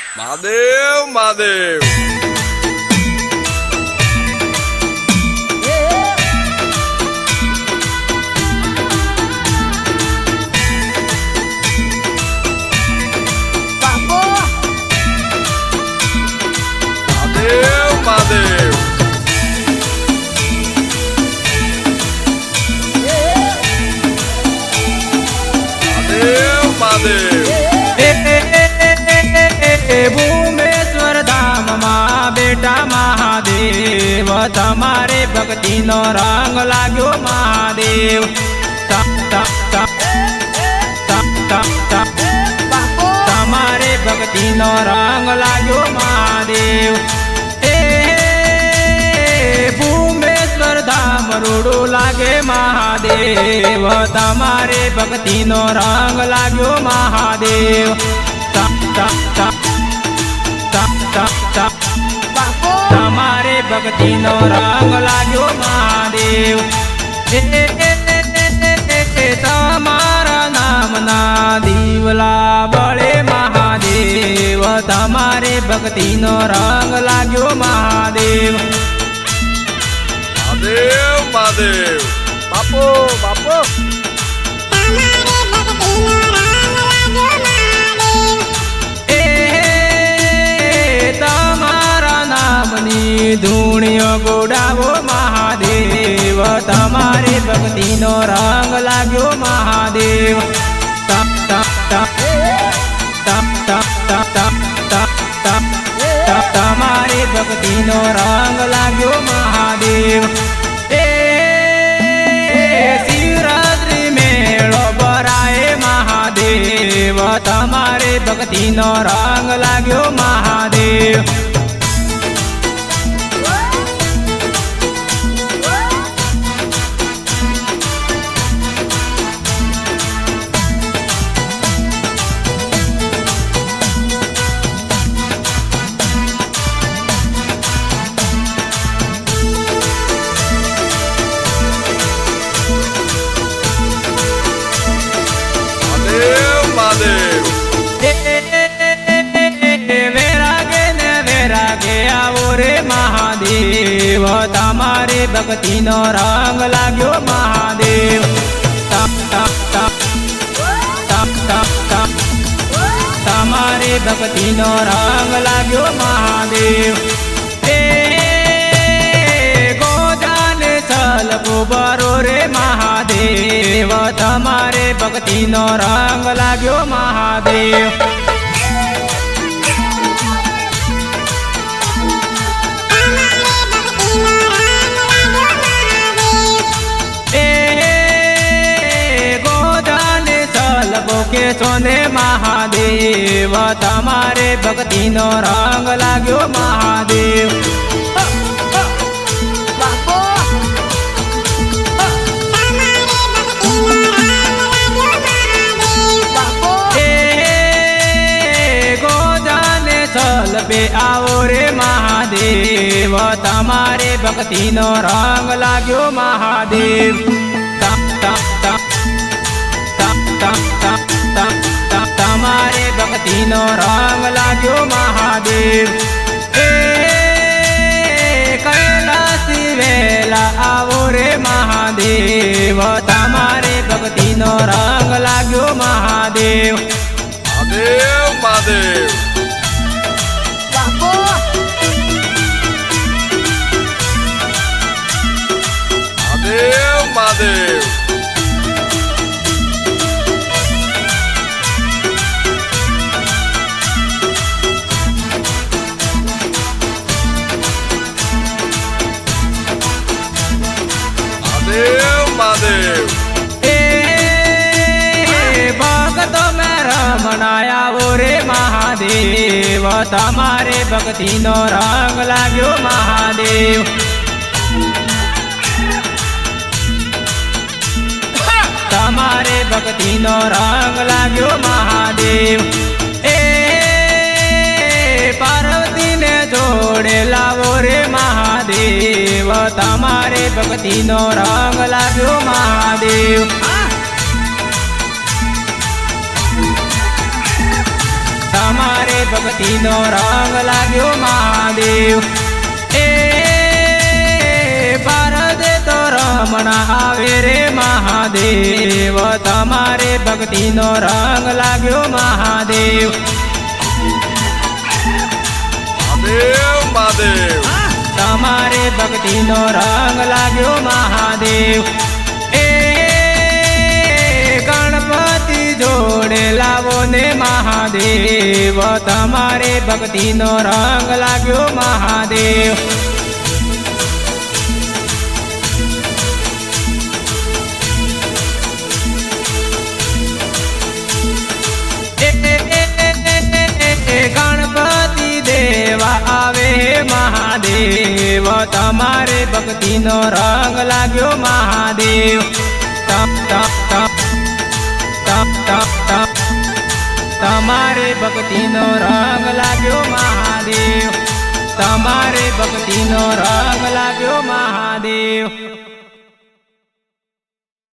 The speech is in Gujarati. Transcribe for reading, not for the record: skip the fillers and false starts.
મહાદેવ મહાદેવ મહાદેવ મહાદેવ મહાદેવ ભૂમેશ્વર ધામમાં બેટા મહાદેવ તમારે ભક્તિનો રંગ લાગ્યો મહાદેવ તમારે ભક્તિનો રંગ લાગ્યો મહાદેવ ભૂમેશ્વર ધામ રૂડું લાગે મહાદેવ તમારે ભક્તિનો રંગ લાગ્યો મહાદેવ તમારે ભક્તિનો રંગ લાગ્યો મહાદેવ તમારા નામના દીવલા બળે મહાદેવ તમારે ભક્તિનો રંગ લાગ્યો મહાદેવ મહાદેવ મહાદેવ બાપો બાપો તમારા નામની ધૂણિયો ગોડાવો મહાદેવ તમારે ભક્તિનો રંગ લાગ્યો મહાદેવ તમારે ભક્તિનો રંગ લાગ્યો મહાદેવ શિવરાત્રિ મેળો ભરાય મહાદેવ તમારે ભક્તિનો રંગ લાગ્યો મહાદેવ મહાદેવ તમારે ભક્તિનો રંગ લાગ્યો મહાદેવ તમારે ભક્તિનો રંગ લાગ્યો મહાદેવ ગોદાન સલપો બરો રે મહાદેવ તમારે ભક્તિનો રંગ લાગ્યો મહાદેવ કે સોને મહાદેવ તમારે ભક્તિનો રંગ લાગ્યો મહાદેવ ગોદાને સલપે આવો રે મહાદેવ તમારે ભક્તિનો રંગ લાગ્યો મહાદેવ તમારે ભક્તિનો રંગ લાગ્યો મહાદેવ કૈલાસી વેલા આવો રે મહાદેવ તમારે ભક્તિનો રંગ લાગ્યો મહાદેવ મહાદેવ મહાદેવ મહાદેવ મહાદેવ ભક્તો મેં રમણાયા વો રે મહાદેવ તમારે ભક્તિનો રંગ લાગ્યો મહાદેવ તમારે ભક્તિનો રંગ લાગ્યો મહાદેવ પાર્વતીને જોડે લાવો રે મહાદેવ તમારે ભક્તિનો રંગ લાગ્યો મહાદેવ તમારે ભક્તિનો રંગ લાગ્યો મહાદેવ. એ પારદે તો રમણા આવે રે મહાદેવ, તમારે ભક્તિનો રંગ લાગ્યો મહાદેવ. મહાદેવ મહાદેવ તમારે ભક્તિનો રંગ લાગ્યો મહાદેવ. એ ગણપતિ જોડે લાવો ને મહાદેવ, તમારે ભક્તિનો રંગ લાગ્યો મહાદેવ. ગણપતિ દેવા આવે મહાદેવ, તમારે ભક્તિનો રંગ લાગ્યો મહાદેવ. તપ તપ તપ તપ તપ તપ તમારે ભક્તિનો રંગ લાગ્યો મહાદેવ, તમારે ભક્તિનો રંગ લાગ્યો મહાદેવ.